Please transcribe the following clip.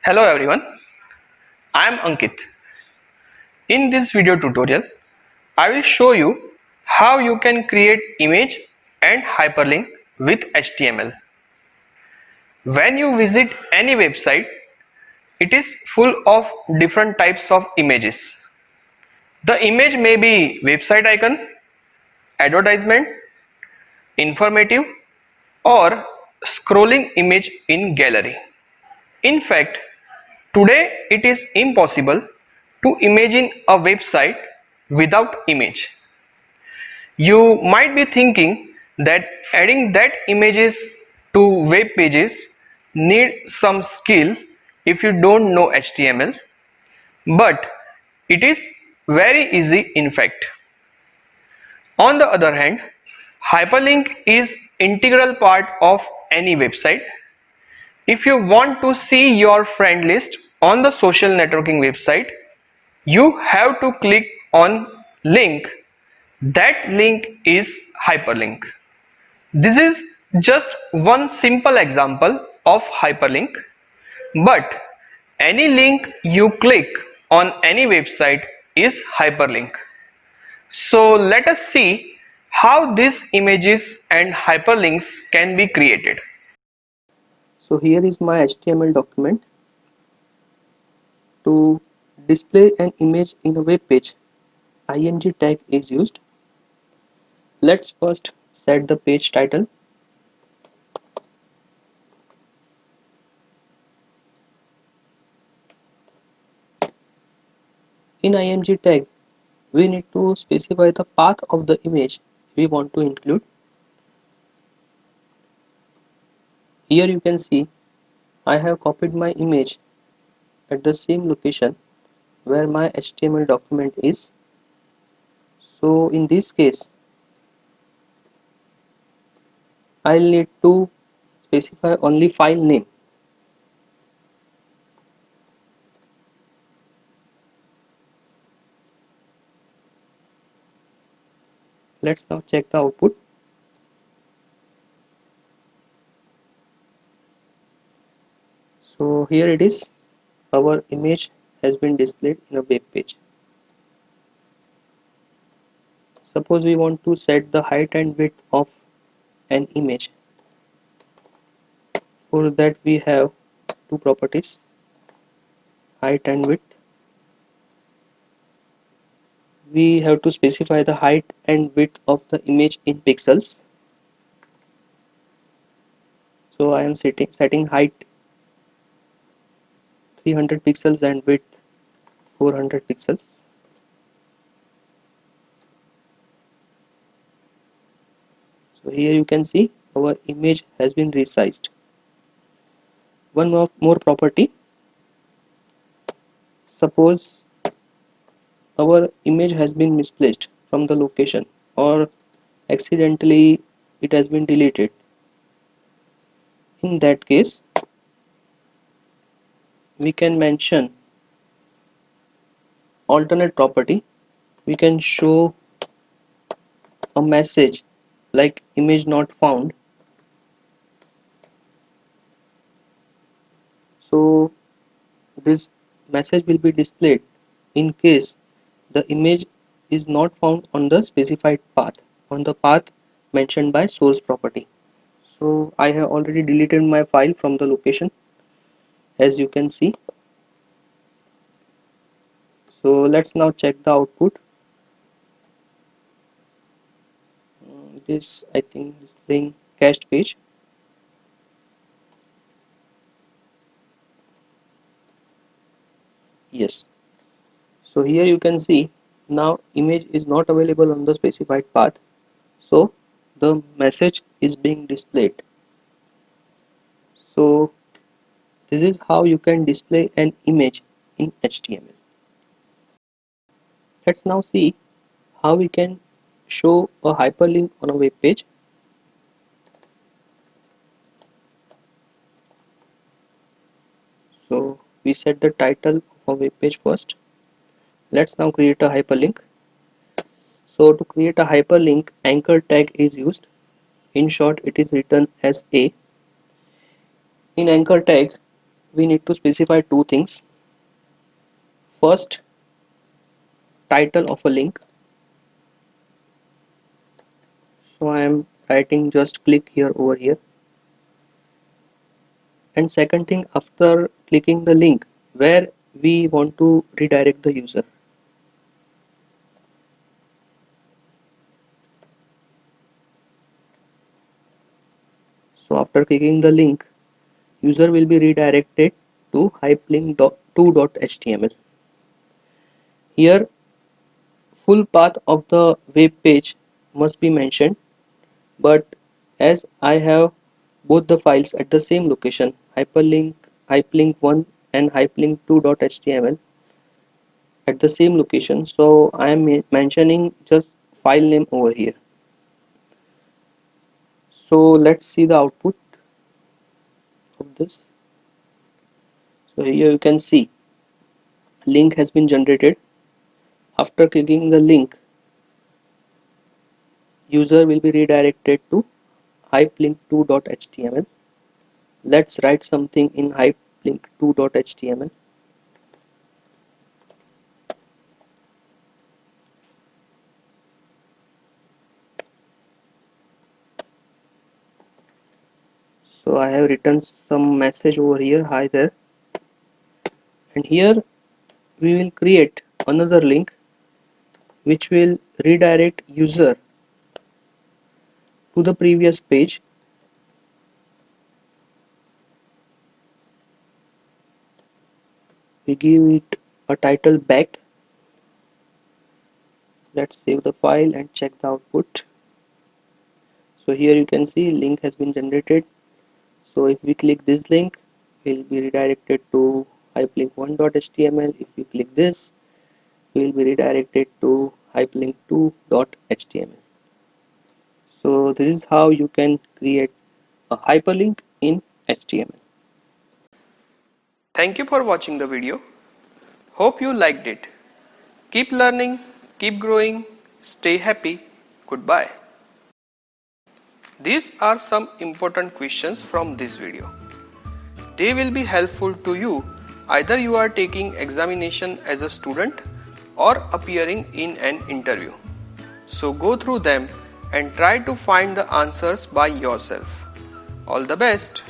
Hello everyone, I am Ankit. In this video tutorial, I will show you how you can create image and hyperlink with HTML. When you visit any website, it is full of different types of images. The image may be website icon, advertisement, informative, or scrolling image in gallery. In fact, today it is impossible to imagine a website without image. You might be thinking that adding that images to web pages need some skill if you don't know HTML, but it is very easy in fact. On the other hand, hyperlink is integral part of any website. If you want to see your friend list on the social networking website, you have to click on link. That link is hyperlink. This is just one simple example of hyperlink, but any link you click on any website is hyperlink. So let us see how these images and hyperlinks can be created. So here is my HTML document. To display an image in a web page, img tag is used. Let's first set the page title. In img tag, we need to specify the path of the image we want to include. Here you can see I have copied my image at the same location where my HTML document is. So in this case, I'll need to specify only file name. Let's now check the output. So here it is. Our image has been displayed in a web page. Suppose we want to set the height and width of an image. For that we have two properties, height and width. We have to specify the height and width of the image in pixels. So I am setting height 300 pixels and width 400 pixels. So here you can see our image has been resized. One more property. Suppose our image has been misplaced from the location, or accidentally it has been deleted. In that case, we can mention alternate property. We can show a message like image not found. So this message will be displayed in case the image is not found on the specified path, on the path mentioned by source property. So I have already deleted my file from the location, as you can see. So let's now check the output. This I think displaying cached page. Yes. So here you can see now image is not available on the specified path. So the message is being displayed. So this is how you can display an image in HTML. Let's now see how we can show a hyperlink on a web page. So we set the title of a web page first. Let's now create a hyperlink. So to create a hyperlink, anchor tag is used. In short, it is written as A. In anchor tag, we need to specify two things. First, title of a link. So I am writing just click here over here. And second thing, after clicking the link, where we want to redirect the user. So after clicking the link, user will be redirected to hyperlink2.html. Here, full path of the web page must be mentioned, but as I have both the files at the same location, hyperlink1 and hyperlink2.html at the same location, so I am mentioning just file name over here. So let's see the output of this. So here you can see link has been generated. After clicking the link, user will be redirected to hyperlink2.html. Let's write something in hyperlink2.html. So I have written some message over here, hi there, and here we will create another link which will redirect user to the previous page. We give it a title back. Let's save the file and check the output. So here you can see link has been generated. So if we click this link, we'll be redirected to hyperlink1.html. If we click this, we'll be redirected to hyperlink2.html. So this is how you can create a hyperlink in HTML. Thank you for watching the video. Hope you liked it. Keep learning, keep growing, stay happy. Goodbye. These are some important questions from this video. They will be helpful to you either you are taking examination as a student or appearing in an interview. So go through them and try to find the answers by yourself. All the best.